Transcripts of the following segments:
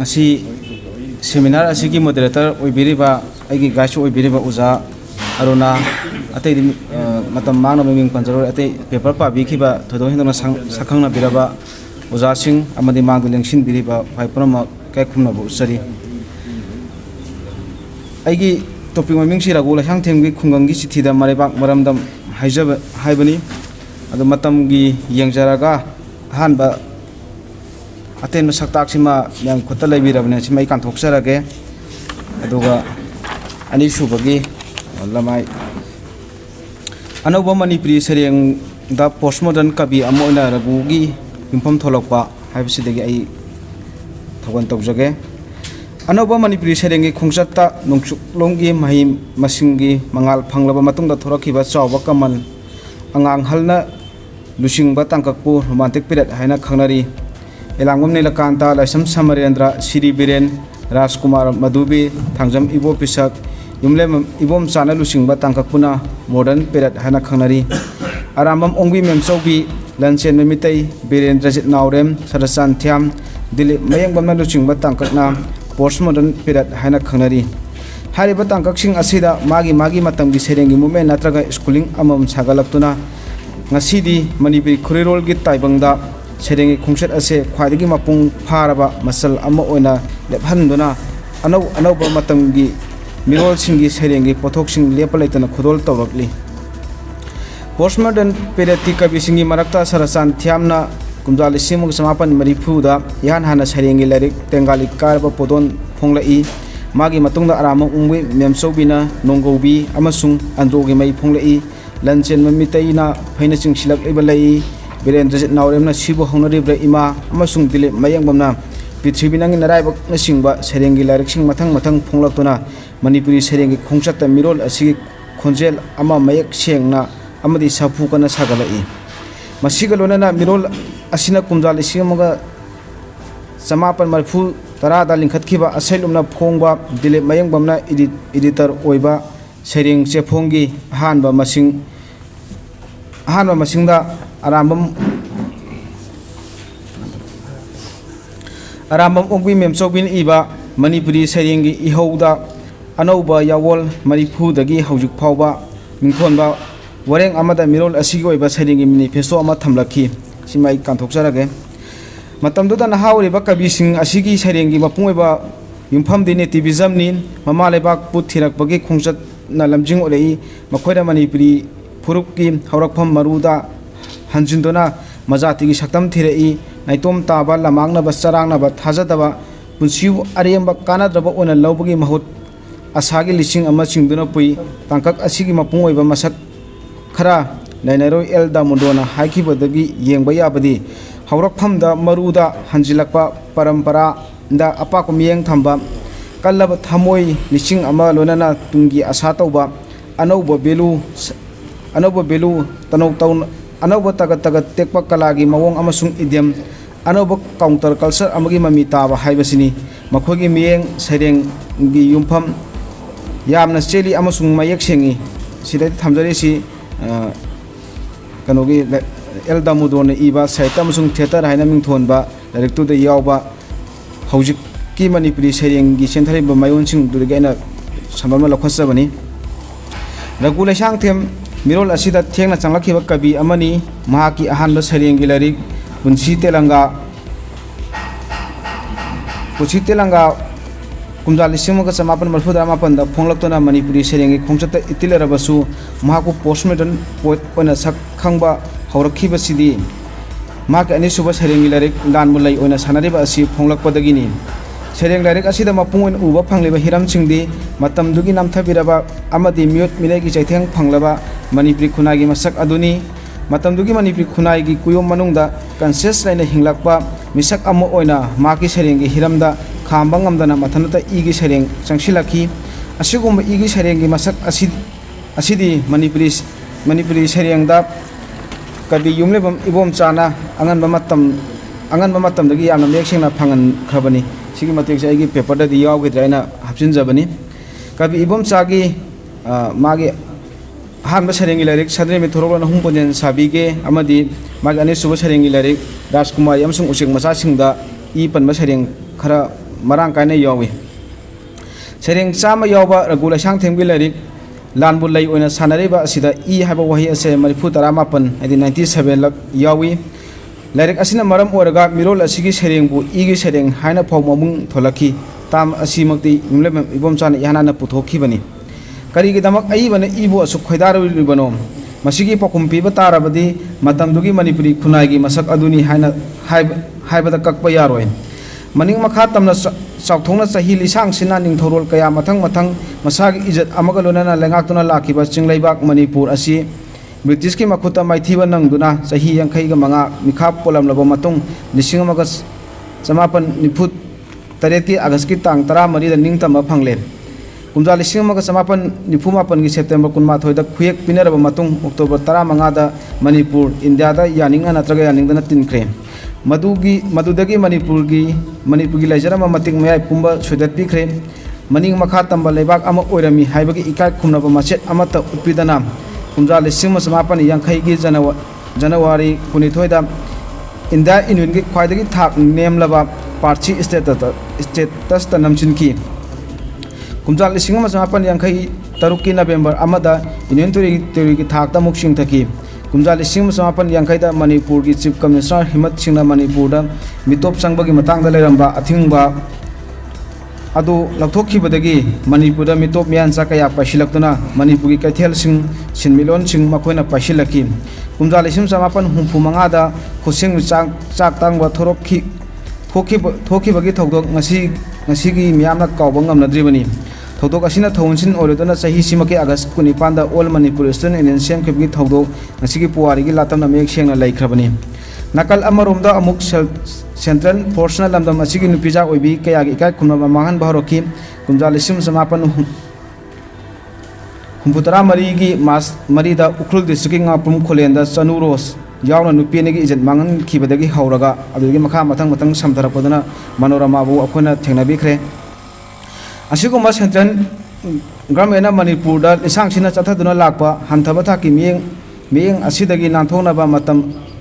seminar asigi moderator oibiriba aigi gaishu oibiriba uza aruna atei matam mangna miming panjaro atei paper pa bikiba thodong hindona sakhangna biraba uza sing amadi mangdu lengshin biriba phaiprama kai khumna bu sari aigi topic miming si Raghu Leishangthem gi Khungangee chithi da mareibak maramdam haijaba haibani adu matam gi yengjaraga hanba aten saktak sima yang khota leibirabne sima ikan thoksarage aduga ani subagi lamai anoba manipuri sereng da postmodern kabi amoina Raghu gi yumpham tholokpa haibsidagi ai thogan tawjage anoba manipuri sereng gi khungchatta nongchuklonggi mahim masingi mangal phanglaba matungda thorakiba chawba kamal angang halna lusingba tangkakpu romantic period haina khangnari elangom nilakanta laisam samarendra siri biren rajkumar madubi thangjam ibo pisak yumlem ibom chana lusingba tangkakpuna modern period hana khangnari arambam ongbi memchaubi lanchen memitai birendrajit naurem sarasan thiam dilip mayangbamna lusingba tangkakna postmodern period hana khangnari hariba tangkaksing asida magi matamgi serengi mume natraga schooling amam sagalaktuna ngasidi manipuri khurirol gi taibangda serengi khungset ase khwaidagi mapung pharaba masal ama oina lephanduna anauba matamgi mirol singi serengi pothok sing lepalaitana khudol tawrakli postmodern period ti kabi singi marakta sarasan thiamna kumjali simung samapan marifu da yan hana serengi larik tengali karba podon phonglai magi matungda arama ungwi memsobina nonggobi amasung androgi mai phonglai lanchen mamitaina phaina sing silak ibalai Birendrajit nauremna sibu honaribra ima amasung dilip mayangbamna prithibinangi naraibak na singba serengi larik sing mathang phonglaktuna manipuri serengi khongchatta mirol asigi khonjel ama mayak sengna amadi sapu kana sagalai masiga lonana mirol asina kumjal isimaga samapan marfu tarada lingkhatkiba asailumna phongba dilip mayangbamna editor oiba sereng chephongi hanba masingda arambam ongbi memchobin iba manipuri serengi ihouda anouba yawol marifu dagi haujuk phauba mingthonba wareng amada mirol asigi oiba serengi manifesto ama thamlakhi simai kanthokjarage matamduda nahawriba kabising asigi serengi mapungoiba yumpham dine tivism ni mama leibak puthirakbagi khongchat na lamjing olei makhoida manipuri phurukki haurakpham maruda hanjindona majati gi saktam thirei naitom taba lamangna basarangna ba thajadaba punsiu aremba kanadraba ona lawbagi mahut asagi lising ama chingduna pui tangkak asigi mapungoiba masak khara lainaro elda mundona haikibadagi yengba yabadi haurakphamda maruda hanjilakpa parampara da apako miyeng thamba kallaba thamoi lising ama lonana tungi asa tauba anouba belu anouba tagat tekpa kalagi mawong amasung idiom anouba counter culture amagi mami taba haibasini makhogi miyeng sereng gi yumpham yamna cheli amasung mayek sengi sidai thamjari si kanogi elda mudone iba saita amasung theater haina mingthonba directu da yawba haujik ki manipuri sereng gi senthari ba mayon sing durgaina sambama lokhasabani Raghu Leishangthem mirol asida thengna changlakhiba kabi amani mahaki ahanba serengi larik punsi telanga kumjali simaga samapan marfudra mapan da phonglaktona manipuri serengi khongchata itilarabasu mahaku postmodern poet oina sak khangba haurakhiba sidi mahaki ani suba serengi larik dan mulai oina sanariba asi phonglakpadagini sereng larik asida mapung oina uba phangliba hiram singdi matamdugi namthabiraba amadi mute minegi chaitheng phanglaba manipuri khunagi masak aduni matamdugi manipuri khunagi kuyom manungda conscious laina hinglakpa misak amo oina maki serengi hiramda khamba ngamdana mathanata igi sereng changsilakhi asigumba igi serengi masak asidi manipuri serengda kabi yumlebam ibom chana anganba matamdagi yamna meksengna phangan khabani sigi matek sai gi paper da di yawgidra hapsin jabani kabi ibom chagi magi hanba serengi larik sadre me thorokna humponen sabige amadi magi ane suba serengi larik rajkumar yamsung usik macha singda i panma sereng khara marang kaina yawi sereng chama yawa Raghu Leishangthem gi larik lan bu lei oina sanariba asida I haba wahi ase marifu taramapan adi 97 lak yawi larik asina maram oraga mirol asigi sereng bu igi sereng haina phau mamung tholaki tam asimakti imlem ibom chana yana na puthokhi bani kari gi damak ai bane ibu asuk khoidaru ribanom masigi pakum piba tarabadi matamdugi manipuri khunai gi masak aduni haina haibada kakpa yaroi maning makha tamna chawthongna chahi lisang sina ningthorol kaya mathang masagi ijat amaga lonana lengaktuna lakiba chingleibak manipur asi British ki makhuta maithiba nangduna chahi yankhai ga manga mikha polam labo matung lising amaga samapan nifut tareti August ki tang 13 da ningtama phangle kumja lising amaga samapan nifumapan gi September kunmathoi da khuyek pinaraba matung October 15 da Manipur India da yaninga natraga yaningdana tinkre madudagi manipurgi laijarama mating mayai pumba sudat pikre maning makha tamba leibak ama oirami haibagi ikai khumnaba machet amata utpidana kumja lising samapan yankhai gi January 19 da India Inuin gi khwaidagi thak nemlaba parchi status ta namchinki kumja lising samapan yankhai taruki November amada Inuin turi gi thak ta muksing thaki kumja lising samapan yankhai da Manipur gi chief commissioner Himat Singna Manipur da mitop sangbagi matang da leramba athingba adu lathokhi badagi Manipur da mitop mian sakaya pasilaktuna Manipur gi kaithel sing sinmilon sing makoina pasilaki kumja lising samapan humpu manga da khusing chak tangba thorokhi thoki bagi thodok ngasi gi miamna kawba ngamnadribani thodok asina thonsin oredona sahi simake August 19 da all Manipur student union sem khibgi thodok ngasigi puari gi latamna mek sengna laikhrabani nakal amaromda amuk central force na lamdam asigi nupija oibi kaya gi kai khumna mahan baroki kumja lisim samapan humputara mari gi mas mari da ukrul district ngapum kholenda chanuros yauna nupi ne gi ijet mangan khibadagi hauraga adugi makha mathang samtharakpadana manorama bu akhona thengnabi khre asiguma central government Manipur da isang sina chathaduna lakpa hanthaba thaki miyeng asidagi nanthonaba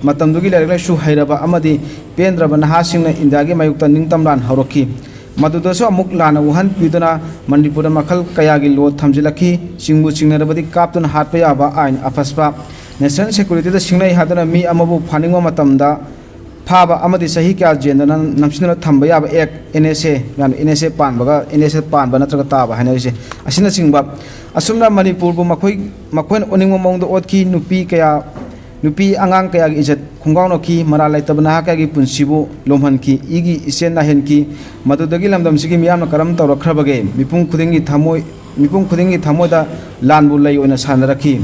matamdugi lerek su hairaba amadi pendraba nahasingna India gi mayukta ningtamlan hauroki madudaso amuk lana uhan piduna Manipur makhal kaya gi lo thamjilaki singbu singnarabadi kaptuna hatpa yaba ain afaspa national security da singnai hadana mi amabu phaningwa matamda phaba amadi sahi kya jendana namsina thamba yaba ek NSA yan NSA panbaga NSA panba natraga taba hanase asina singba asumna Manipur bu makhoin oningmo mongdo otki nupi angang kaya gi ijat khungawno ki maralai tabna ka gi punsibu lomhan ki igi isen na hen ki madudagi lamdam sigi miyamna karam tawrakhrabage mipung khudingi thamoi da lanbu lai oina sanaraki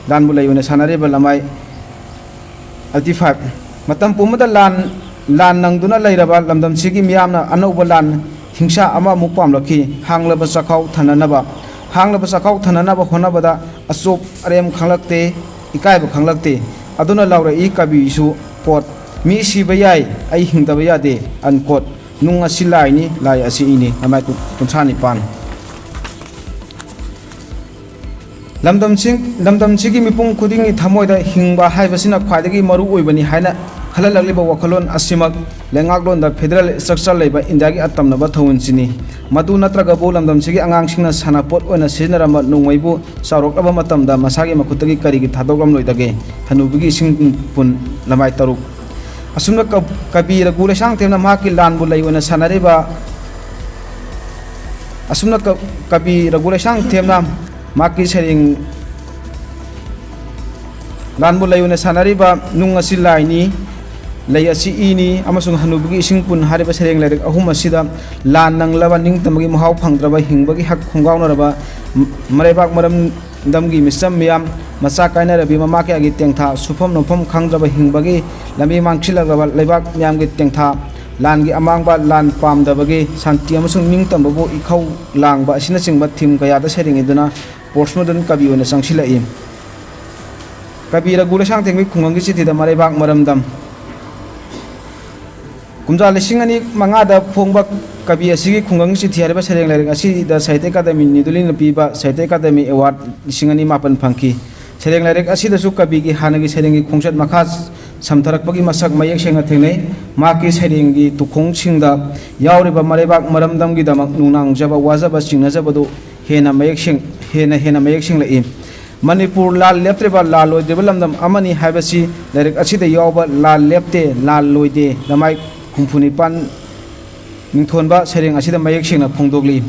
lanbu lai oina sanare balamai 35 matam pumada lan nangduna lairaba lamdam sigi miyamna anauba lan hingsa ama mukpam lakhi hanglaba sakhaw thananaba honabada asop arem khanglakte ikaiba khanglakte aduna laura I kabi su pot mi sibayai ai hingdaba yade ankot nunga silai ni lai asi ini amai kunthani pan lamdam sigi mipung khudingi thamoida hingba haibasina khwaidagi maru oibani haina khalalagliba wakhalon asimak lengaklon da federal structure leiba India gi atamnaba thawunsini madu natraga bo lamdam sigi angang singna sanapot oina sinarama nungwaibu saroklaba matamda masagi makhutagi karigi thadogam loidage hanubigi singpun lamai taruk asumna kabi Raghu Leishangthem na maki lanbu lai oina sanariba asumna kabi Raghu Leishangthem na maki sering lanbu lai oina sanariba nunga silai ni lay asi ini amasung hanubugi singpun hariba sereng lerek ahum asida lan nanglaba ningtamagi mahaw phangdraba hingbagi hak khungawnaraba mareibak maramdamgi misam miyam macha kainarabi mamake agi tengtha sufam nompham khangdraba hingbagi lami mangchilagraba leibak miyamgi tengtha langi amangba lan pamdabagi santi amasung ningtambabu ikhaw langba asina singba thim kayada sereng iduna postmodern kabi ona sangsilai kabi Raghu Leishangthem Khungangee chithi da mareibak maramdam kumja lising ani mangada phongba kabi asigi Khungangee chithi hariba sereng lereng asi da Sahitya Academy nidulin piba Sahitya Academy award lising ani mapan phangki sereng lereng asi da su kabi gi hanagi serengi khungsat makha samtharakpagi masak mayek senga thengnei maki serengi tukhong singda yauriba mareibak maramdam gi damak nunang jaba wajaba chingna jabadu hena mayek sing hena mayek sing lai manipur lal leptreba lal loi develamdam amani haibasi direct achida yawba lal lepte lal loide namai humphuni pan ningthonba sereng asida mayek singna phongdogli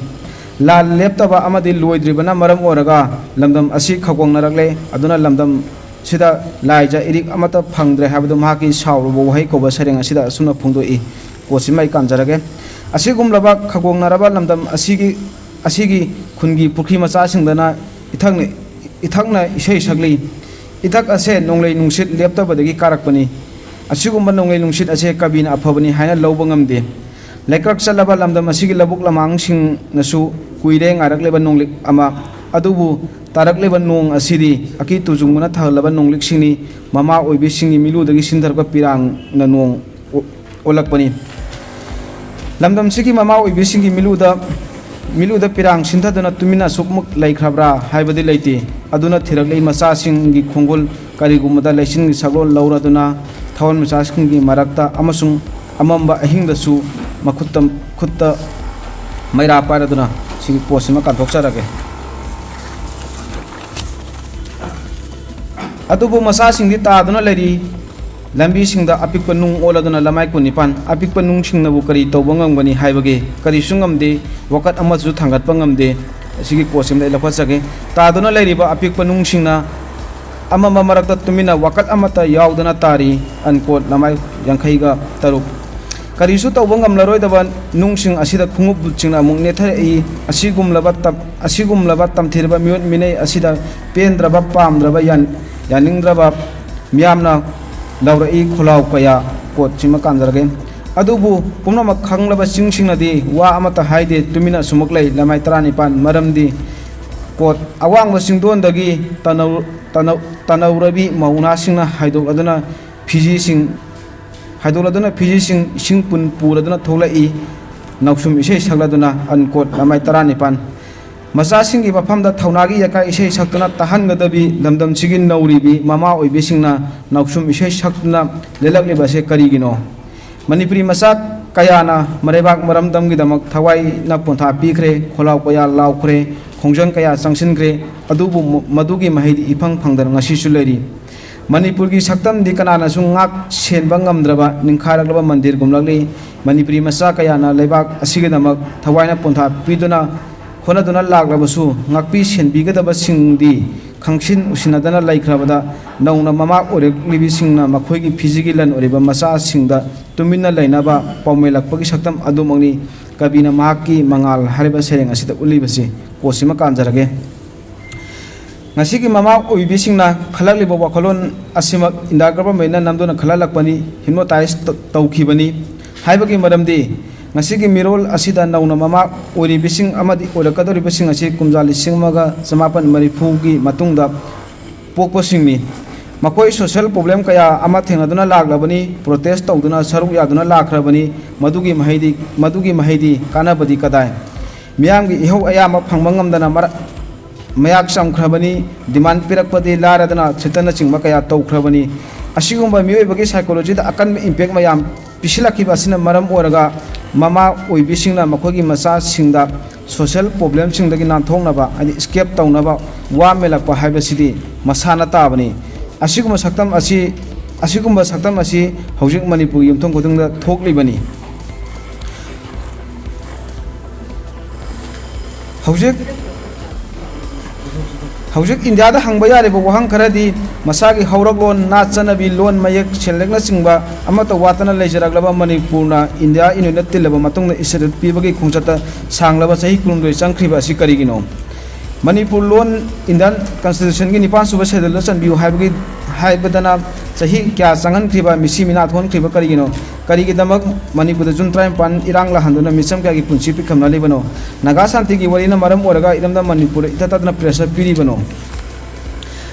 lal leptaba amadi loidribana maram oraga lamdam asi khagong narakle aduna lamdam sida laija irik amata phangdre habadu mahaki sawrubo wahai koba sereng asida suna phongdoi kosimai kanjarage asigum laba khagong naraba lamdam asigi khungi pukhi macha singdana ithakna isei sagli ithak ase nonglei nungsit leptabadagi karakpani asigumba nonglei nungsit ase kabina aphabani haina lawba ngamde lekrak chalaba lamdam asigi labuk lamang sing nasu kuire ngarakleba nonglik ama adubu tarakleba nong asidi aki tujunguna thalaba nonglik singni mama oibe singni miludagi sindharka pirang na nong olakpani lamdam sigi mama oibe singni miluda pirang sindhaduna tumina sukmuk laikhrabra haibadi leiti aduna thiraklei macha singi khongol karigumada leisin saglol lauraduna thawon macha singi marakta amasung amamba ahingdasu khutta maira paraduna sigi posima kanthokcharage adubu masa singdi taduna leri lambi singda apikpa nung oladuna lamai kunipan apikpa nung singnabu kari tawba ngamgani haibage kari sungamde wakat amaju thangatpa ngamde sigi posimda lakhachage taduna leriba apikpa nung singna amama marakta tumina wakat amata yauduna tari ankot lamai yankhaiga taruk karisu tawba ngamlaroi daba nungsing asida khungup chingna mung nethai asigum labat tamthirba miot minei asida pendraba pamdraba yaningdraba miamna laurai khulau kaya pot chima kanjarage adubu pumna khanglaba singsingnadi wa amata haide tumina sumaklai lamai 19 maramdi kot awang singdon dagi tanaurabi mauna singna haidok aduna phiji sing haidoladuna phiji sing pun puraduna tholai nausum isei sagladuna ankot lamai 19 macha singi mafamda thaunagi yaka isei saktuna tahangadabi lamdam sigin nauribi mama oibe singna nausum isei saktuna lelakleba se karigino manipuri macha kayana mareibak maramdam gi damak thawai na pontha pikre kholau kaya laukhre khongjang kaya changsinkre adubu madugi mahidi ipang phangdar ngasi suleri manipur gi saktam di kanana sungak senba ngamdraba ningkharaklaba mandir gumlagli manipuri macha kayana leibak asigi damak thawai na pontha piduna honaduna laglabasu ngakpi senbigadaba singdi khangsin usinadana laikhrabada nauna mama oreglibi singna makhoigi phizigi lan oriba macha singda tumina lainaba paumelakpagi saktam adumangni kabina mahaki mangal hariba sereng asida ulibasi kosima kanjarage ngasigi mama oibi singna khalakliba wakhalon asima inda government na namdona khalalakpani hypnotize tawkhibani haibagi maramdi ngasigi mirol asida nauna mama ori bising amadi olakadori bising asi kumjali singmaga samapan marifugi matungda pokpo singni makoi social problem kaya ama thengaduna laglabani protest tawduna saruk yaduna lakhrabani madugi mahidi kanabadi kadai miyamgi ihau ayama phangmangamdana mayak samkhrabani demand pirakpadi laradana chitana chingma kaya tawkhrabani asigumba miyoibagi psychology da akan impact mayam pisilakhiba asina maram oraga mama oibisingna makhogi macha singda social problem singdagi nanthongnaba ani escape tawnaba wa melakpa haibasidi masana tabani asiguma saktam asi hojik manipur yumthong kodungda thoklibani hojik india da hangba yare bo wahang kharadi masagi hauraglon na chanabi lon mayek chenlekna chingba amata watana leijaraglaba manipurna india inuina tilaba matungna iseret pibagi khungchata sanglaba sahi kurundoi changkhriba si karigino manipur lon indian constitution gi nipan suba sedal chanbiu haibagi haibadana sahi kya changan khriba misi mina thon khriba karigino karigi damak manipur da jun traim pan irang la handuna misam kya gi punchi pi khamna libano naga santi gi warina maram oraga iramda manipur itatadna pressure piribano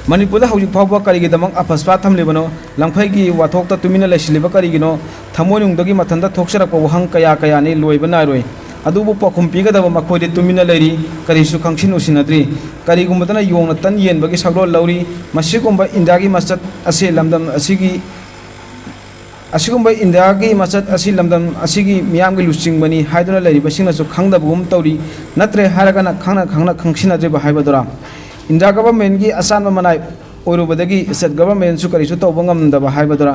manipur da hojik phawba karigi damak apaspa thamlibano langphai gi wathokta tumina leisiliba karigino thamonung dagi mathanda thoksarak pa wahang kaya ni loibana roi adubu pakhum pigadaba makhode tumina leri karisu khangsin usinadri karigumbadana yongna tan yenbagi saglo lauri masigumba indagi masat ase lamdam asigi असिगुम्बा India की मचत असि लमदम असिगी मियाम की लुचिंगबनी हाइदुना लैरिबसिंगनसु खंगदबगुम तौरी नत्रे हारगना खंगना खंगना खंगसिनद्रिबा हाइबदुरा India government की असानबा मनाय ओरुबदगी state government सु करिसु तौबा ngamdaba हाइबदुरा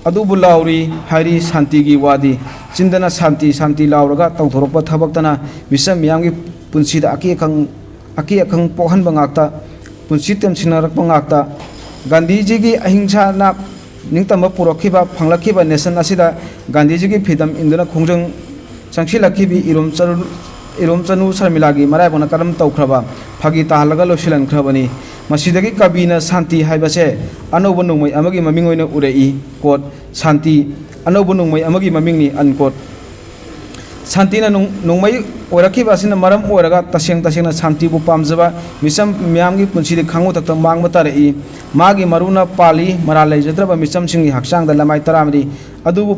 अदुबु Lowry हाइरी शांति की वादी चिंदना शांति शांति लाउरगा तौथोरपा थबक्तना मिसम मियाम की पुंसीदा अकी अखंग पोहनबा ngakta पुंसी तेमसिनरकपा ngakta गांधी जी की अहिंसा ना निंगतम पुरखिबा फंगलखिबा नेशन असिदा गांधी जी की फिदम इंदुना खोंजंग संगसिलखिबी इरोम चनु शर्मिला की मरायबना करम तौख्रबा फागी ताहलगा लोसिलन ख्रबनी मसिदगी कबीना शांति हाइबसे अनौब नोंमै अमगी ममिंग ओइना उरेई कोट शांति अनौब नोंमै अमगी ममिंगनी अनकोट शांतिना नोंमै ओरखिबासिना मरम ओरगा तसेंग शांति बु पामजबा मिसम मियाम की पुंसीदे खांगो तक मांग बतारई मागी मरुना पाली मरा लेजद्रबा मिसम सिंगी हक्सांग लमाय तरामरी अदुबु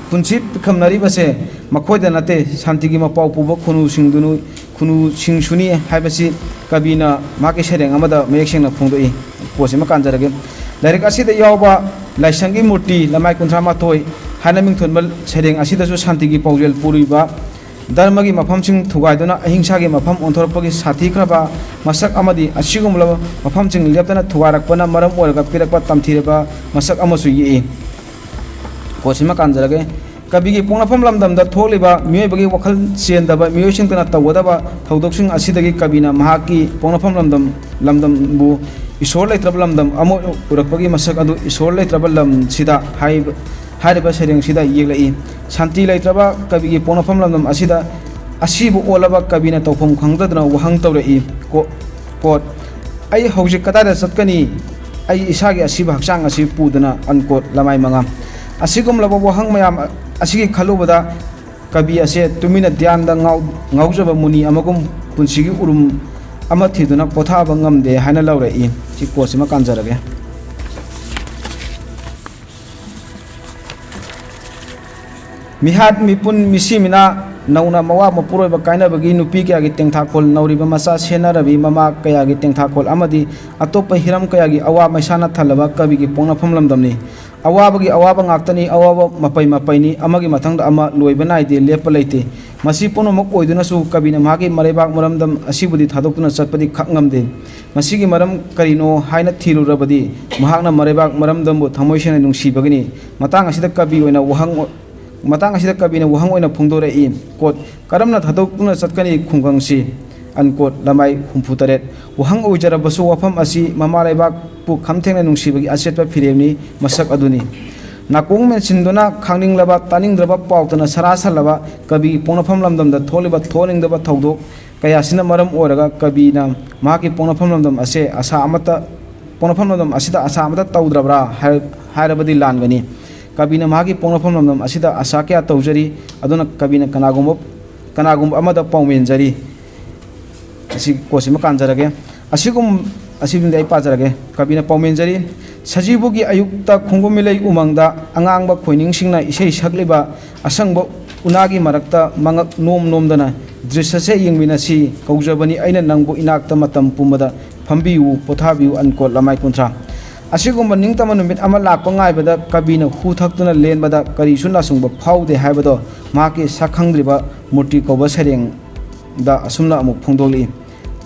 पुंसी खमनरी बसे मखोयदा नते शांति की मपाउ पुब खुनु सिंगसुनी हाइबसी कबीना माके सेरेंग अमदा मयेक्सेंना फोंदोई पोसे मकानजरगे लाइरिक असिदा यावबा लाइसंगी मूर्ति लमाय कुंथ्रा माथोय हाना मिंथोनबल सेरेंग असिदासु शांति की पाउजेल पुरीबा धर्म की मफमसिंग थुगाइदुना अहिंसा की मफम ओंथोरपगी साथीख्रबा मसक अमदी असिगुमलब मफमसिंग लेपतना थुगारकपना मरम ओरगा पिरकपा तमथीरबा मसक अमसु यि कोसिमा कांजरगे कबी की पोंगफम लमदमदा थोलिबा मियोबगी वखल चेंदबा मियोसिंगतना तवदबा थौदोक्सिंग असिदगी कबीना महाकी पोंगफम लमदमबु ईश्वर लेत्रब लमदम अमो उरकपगी मसक अदु ईश्वर लेत्रब लम सिदा हाइबा सेरेंग सिदा येगलई शांति लेत्रबा कबी की पोंगफम लमदम असिदा असिबु ओलबा कबीना तौफम खंगदना वहंग तौरई कोट आई हौजिक कतादा चतकनी आई इसागी असिबा हक्सांग असि पुदना अनकोट लमाय मंगा असिगुमलब वहंग मयाम असिगी खलुबदा कबी असे तुमिना ध्यानदा ngawjaba muni amagum punsigi urum ama thiduna pothaba ngamde haina lawrei chi kosima kanjarage mihat mipun misimina nauna mawa mapuroi ba kaina bagi nupi kya gi tengtha kol nauri ba masa sena rabi mama kaya gi tengtha kol amadi atopa hiram kaya gi awa maisana thalaba kabi gi pongna famlam damni अवाबगी अवाब ngaktani अवाब मपाई अमगी मथंग अमा लोइबा नाइदे लेप लेते मसी पुनमक ओइदुनासु कबिना मागी मरेबाक मरमदम असिबुदी थादोक्तुना चटपदी खंगमदे मसीगी मरम करिनो हाइना थिरुरबदी महाकना मरेबाक मरमदमबु थमोइसेना नुंसीबगनी मतांग असिदा कबी ओइना वहंग ओइना फुंगदोरई coat करमना थादोक्तुना चटकनी खुंगंगसी unquote लमाई हुंफुतरेत वहंग ओइजरबसु वफम असि mama लेबाक पु खमथेंना नुंसीबगी असेटपा फिरेमनी मसक अदुनी नाकोंग मेंसिंदुना खांगनिंगलबा तानिंगद्रबा पाउतना सरासलबा कबी पोंगफम लमदमदा थोलिबा थोनिंगदबा थौदोक कयासिना मरम ओरगा कबीना माकी पोंगफम लमदम असे आशा अमता पोंगफम लमदम असिदा आशा अमता तौद्रबरा हायरबदी लानगनी कबीना माकी पोंगफम लमदम असिदा आशा क्या तौजरी अदुना कबीना कनागुम अमदा पाउमेंजरी असी कोसिमा कांजरगे असिबिंदे पाजरगे कबीना पाउमेंजरी सजीबुगी अयुक्ता खुंगुमिलै उमंगदा अंगांगबा खोइनिंगसिंगना इसै सकलिबा असंगबा उनागी मरक्ता मंगक नोमदना दृश्यसे यंगमिनासी कौजबनी अइना नंगबु इनाक्ता मतम पुमदा फंबियु पोथाबियु अनको लमाय कुंथ्रा असिगुम्बा निंगतम नुमित अमा लाकपा ngaibada कबीना हु थक्तुना लेनबदा करिसु नासुंगबा फाउदे हाइबदो माकी साखंग्रिबा मूर्ति कौबा सेरेंग दा असुमना अमुक फोंदोली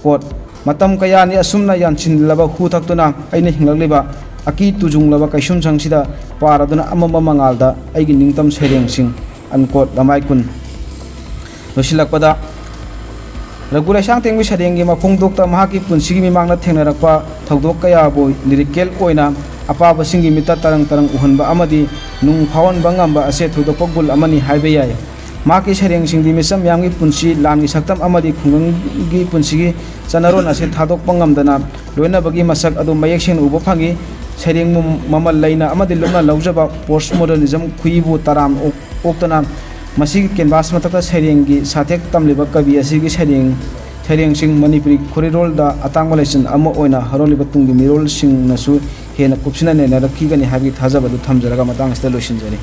कोट मतम कयानी असुमना यानचिनलबा हु थक्तुना अइना हिंगललिबा अकी तुजुंगलबा कैसुम संगसिदा पारादुना अमम मंगालदा अइगी निंगतम सेरेंगसिंग अनकोट लमाय कुन लोसिलकपदा रघु लेशांगथेम की सरेंगी मफोंदोक्ता महाकी पुंसिगी मिमांगना थेंगनरकपा थौदोक कयाबो लिरिकल ओइना अपाबसिंगी मिता तरंग उहनबा अमदी नुंग फावनबा ngamba असे थौदोक गुल अमनी हाइबे याय माकी सरेंगसिंगदी मिसम यांगी पुंसी लानगी सक्तम अमदी खुंगंगी पुंसिगी चनरोन असे थादोकपा ngamdana लोइनाबगी मसक अदु मयेक्सेन उबो फंगी सरेंग ममल लैना अमदी लोना लौजबा पोस्ट मॉडर्निज्म खुइबु तराम ओक्तना मसीगी कैनवास मतक सरेंगी साथेक तमलिबा कवि असिगी सरेंगसिंग मणिपुरी खोरिरोलदा अतांगबा लेसन अमा ओइना हरोलिबा तुंगी मिरोलसिंग नसु हेना कुपसिना नेना रखिगनी हाबी थाजबदु थमजरगा मतंग असता लोइसिनजरी।